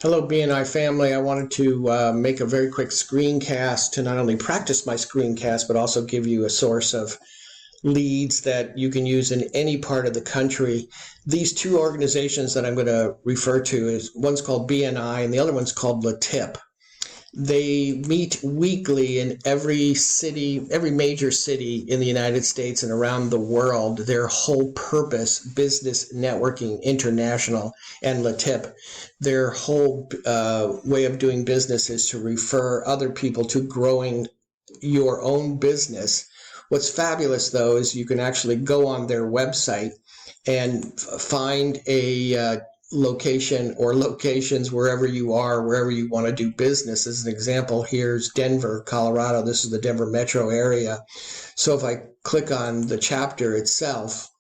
Hello, BNI family. I wanted to make a very quick screencast to not only practice my screencast, but also give you a source of leads that you can use in any part of the country. These two organizations that I'm going to refer to is one's called BNI and the other one's called LATIP. They meet weekly in every city, every major city in the United States and around the world. Their whole purpose, Business Networking International and LATIP, their whole way of doing business is to refer other people to growing your own business. What's fabulous, though, is you can actually go on their website and find a location or locations wherever you are, wherever you want to do business. As an example, here's Denver, Colorado. This is the Denver metro area. So if I click on the chapter itself,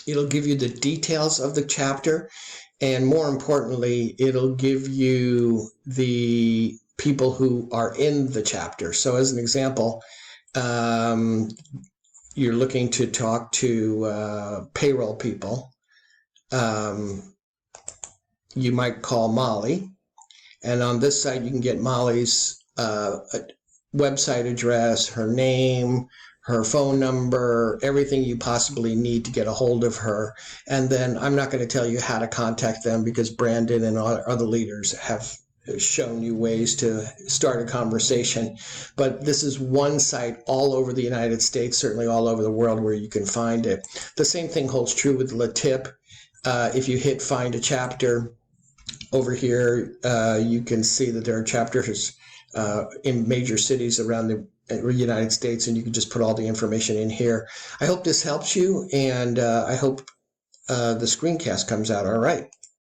it'll give you the details of the chapter, and more importantly, it'll give you the people who are in the chapter. So as an example, you're looking to talk to payroll people. You might call Molly, and on this site you can get Molly's website address, her name, her phone number, everything you possibly need to get a hold of her. And then I'm not going to tell you how to contact them because Brandon and other leaders have shown you ways to start a conversation. But this is one site all over the United States, certainly all over the world, where you can find it. The same thing holds true with LATIP. If you hit find a chapter over here, you can see that there are chapters in major cities around the United States, and you can just put all the information in here. I hope this helps you, and I hope the screencast comes out all right.